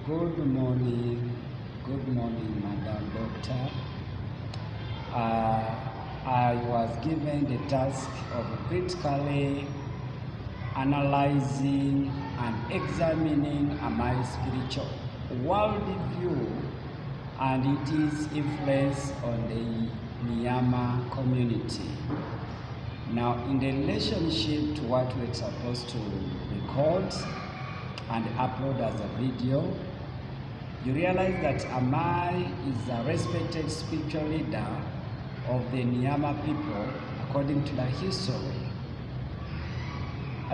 Good morning, Madam Doctor. I was given the task of critically analyzing and examining my spiritual worldview and its influence on the Nyama community. Now, in the relationship to what we're supposed to record and upload as a video, you realize that Amai is a respected spiritual leader of the Nyama people according to the history.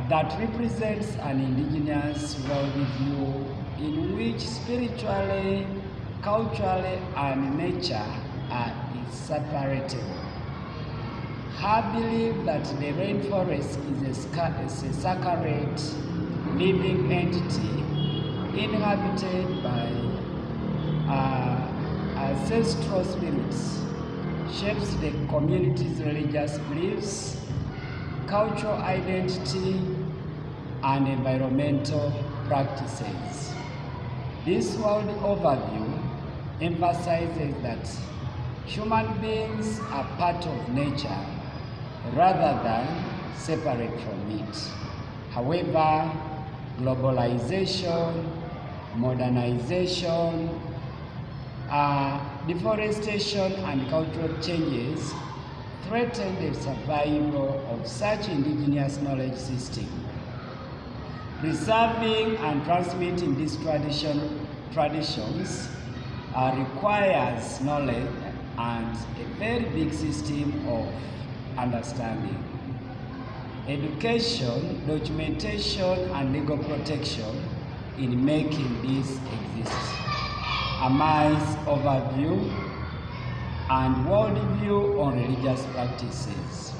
That represents an indigenous worldview in which spiritually, culturally, and nature are inseparable. Her belief that the rainforest is a sacred living entity inhabited by ancestral spirits shapes the community's religious beliefs, cultural identity, and environmental practices. This world overview emphasizes that human beings are part of nature rather than separate from it. However, globalization, modernization, deforestation, and cultural changes threaten the survival of such indigenous knowledge system. Preserving and transmitting these traditions requires knowledge and a very big system of understanding. Education, documentation, and legal protection in making this exist. Amai's overview and worldview on religious practices.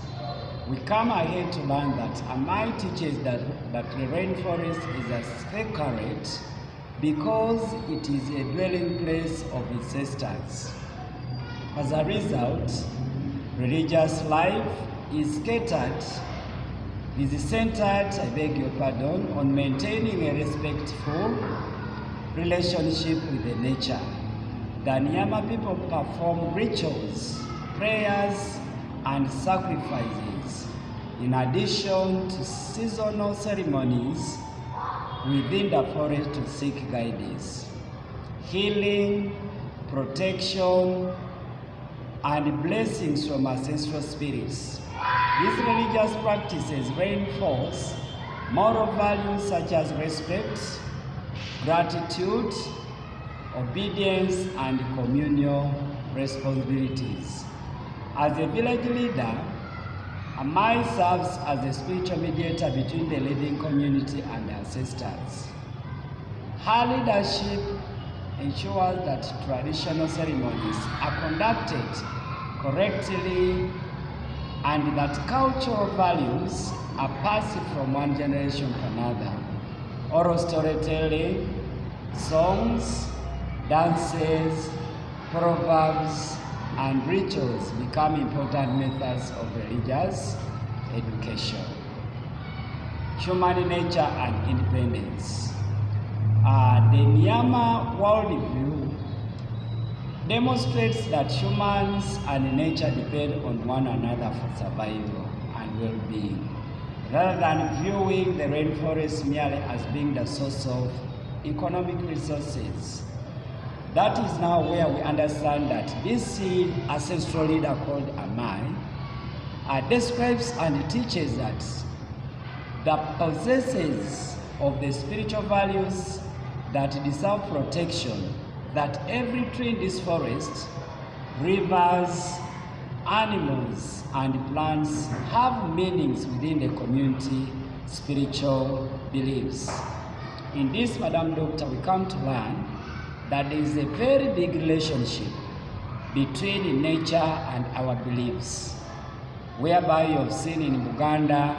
We come ahead to learn that Amai teaches that the rainforest is a sacred because it is a dwelling place of ancestors. As a result, religious life is centered, on maintaining a respectful relationship with the nature. The Nyama people perform rituals, prayers, and sacrifices, in addition to seasonal ceremonies within the forest to seek guidance, healing, protection, and blessings from ancestral spirits. These religious practices reinforce moral values such as respect, gratitude, obedience, and communal responsibilities. As a village leader, Amai serves as a spiritual mediator between the living community and ancestors. Her leadership ensures that traditional ceremonies are conducted correctly and that cultural values are passed from one generation to another. Oral storytelling, songs, dances, proverbs, and rituals become important methods of religious education. Human nature and independence. The Nyama worldview demonstrates that humans and nature depend on one another for survival and well-being, rather than viewing the rainforest merely as being the source of economic resources. That is now where we understand that this ancestral leader called Amai describes and teaches that the possessors of the spiritual values that deserve protection, that every tree in this forest, rivers, animals, and plants have meanings within the community spiritual beliefs. In this, Madam Doctor, we come to learn that there is a very big relationship between nature and our beliefs, whereby you have seen in Uganda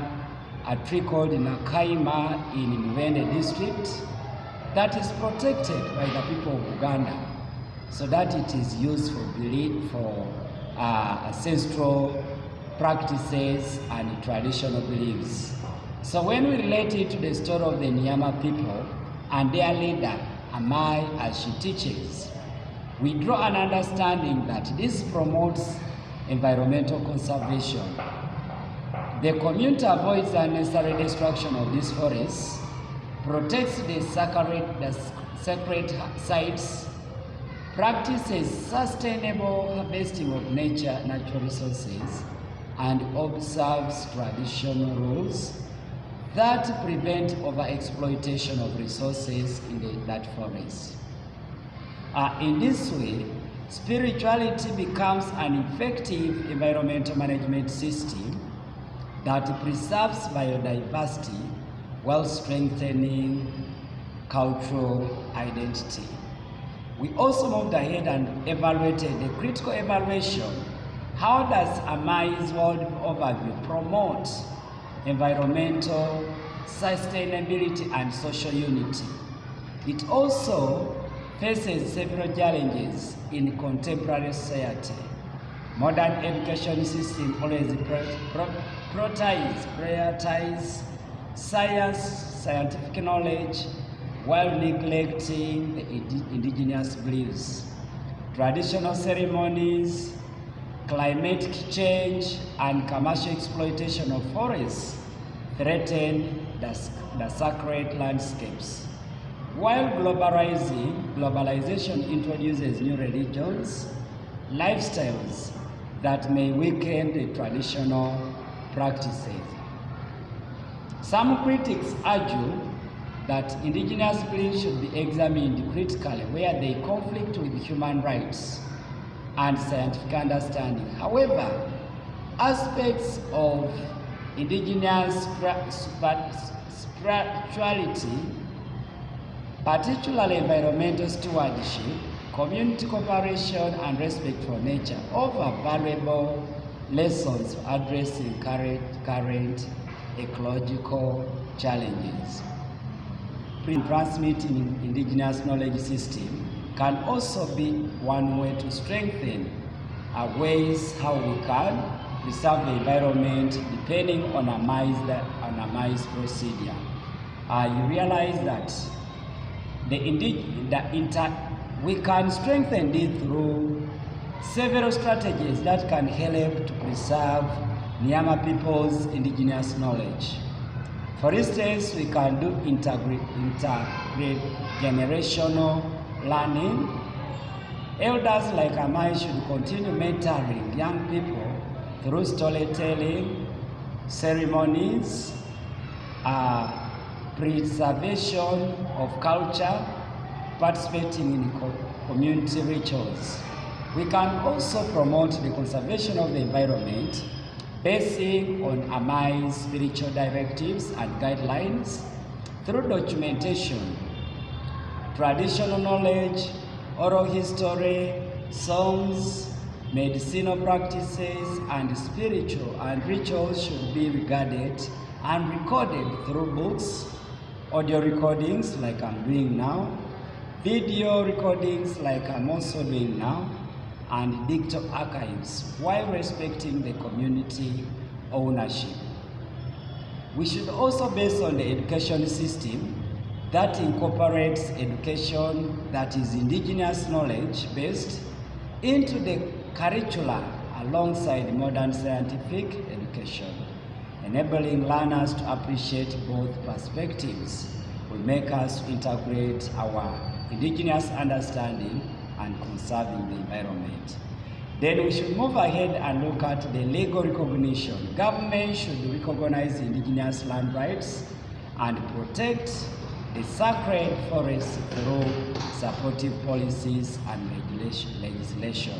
a tree called Nakaima in Mwende district that is protected by the people of Uganda, so that it is used for belief, for ancestral practices and traditional beliefs. So when we relate it to the story of the Nyama people and their leader, Amai as she teaches. We draw an understanding that this promotes environmental conservation. The community avoids unnecessary destruction of these forests, protects the sacred sites, practices sustainable harvesting of natural resources, and observes traditional rules that prevent overexploitation of resources in that forest. In this way, spirituality becomes an effective environmental management system that preserves biodiversity while strengthening cultural identity. We also moved ahead and evaluated the critical evaluation. How does Amai's world overview promote environmental sustainability and social unity? It also faces several challenges in contemporary society. Modern education system always prioritize scientific knowledge while neglecting the indigenous beliefs. Traditional ceremonies, climate change, and commercial exploitation of forests threaten the sacred landscapes. While globalization introduces new religions, lifestyles that may weaken the traditional practices. Some critics argue that indigenous beliefs should be examined critically where they conflict with human rights and scientific understanding. However, aspects of indigenous spirituality, particularly environmental stewardship, community cooperation, and respect for nature, offer valuable lessons for addressing current ecological challenges. Transmitting indigenous knowledge system can also be one way to strengthen ways how we can preserve the environment depending on Amai's procedure. You realize that we can strengthen it through several strategies that can help to preserve Nyama people's indigenous knowledge. For instance, we can do intergenerational learning. Elders like Amai should continue mentoring young people through storytelling, ceremonies, preservation of culture, participating in community rituals. We can also promote the conservation of the environment basing on Amai's spiritual directives and guidelines through documentation, traditional knowledge, oral history, songs, medicinal practices, and spiritual and rituals should be regarded and recorded through books, audio recordings like I'm doing now, video recordings like I'm also doing now, and digital archives while respecting the community ownership. We should also base on the education system that incorporates education that is indigenous knowledge based into the curricula alongside modern scientific education, enabling learners to appreciate both perspectives will make us integrate our indigenous understanding and conserving the environment. Then we should move ahead and look at the legal recognition. Government should recognize indigenous land rights and protect the sacred forests through supportive policies and legislation.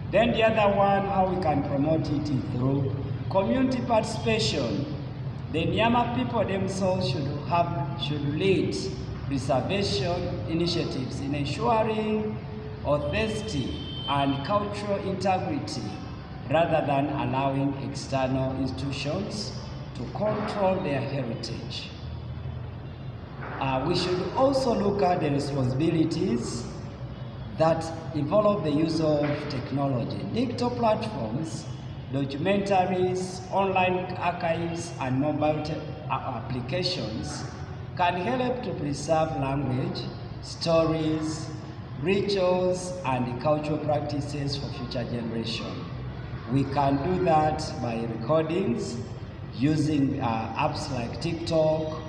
Then the other one, how we can promote it is through community participation. The Nyama people themselves should lead preservation initiatives in ensuring authenticity and cultural integrity rather than allowing external institutions to control their heritage. We should also look at the responsibilities that involve the use of technology. Digital platforms, documentaries, online archives, and mobile applications can help to preserve language, stories, rituals, and cultural practices for future generations. We can do that by recordings, using apps like TikTok,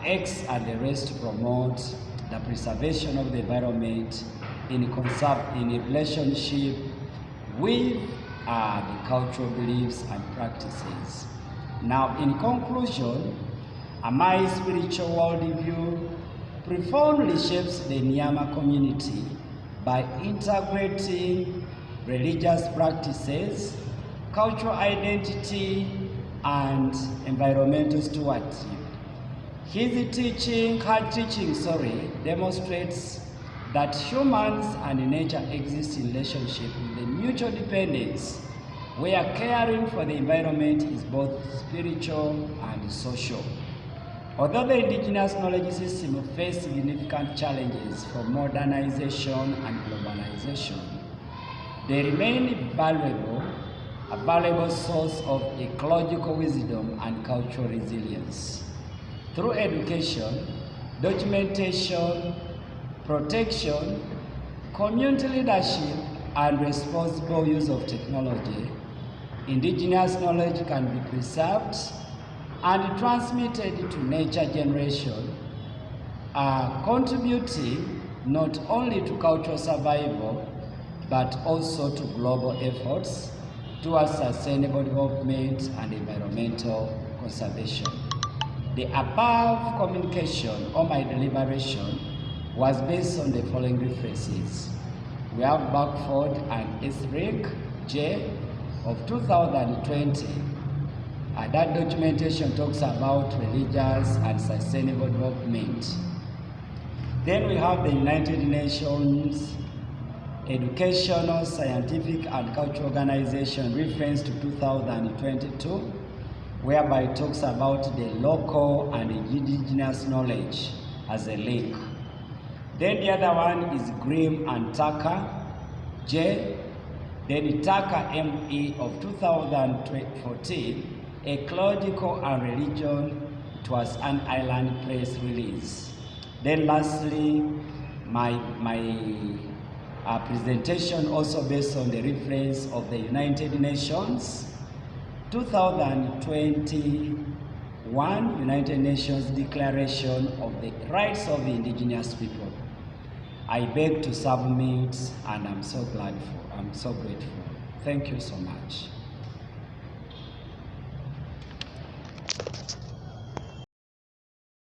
X, and the rest to promote the preservation of the environment in relationship with the cultural beliefs and practices. Now, in conclusion, my spiritual worldview profoundly shapes the Nyama community by integrating religious practices, cultural identity, and environmental stewardship. Her teaching demonstrates that humans and nature exist in relationship with a mutual dependence, where caring for the environment is both spiritual and social. Although the indigenous knowledge system faces significant challenges from modernization and globalization, they remain a valuable source of ecological wisdom and cultural resilience. Through education, documentation, protection, community leadership, and responsible use of technology, indigenous knowledge can be preserved and transmitted to nature generation, contributing not only to cultural survival, but also to global efforts towards sustainable development and environmental conservation. The above communication or my deliberation was based on the following references. We have Buckford and Etheridge, J. of 2020. That documentation talks about religious and sustainable development. Then we have the United Nations Educational, Scientific, and Cultural Organization reference to 2022, whereby it talks about the local and indigenous knowledge as a link. Then the other one is Grimm and Tucker, J. Then Tucker, M.E. of 2014, Ecological and Religion, it was an island press release. Then lastly, my presentation also based on the reference of the United Nations 2021 United Nations Declaration of the Rights of the Indigenous People. I beg to submit, and I'm so grateful. Thank you so much.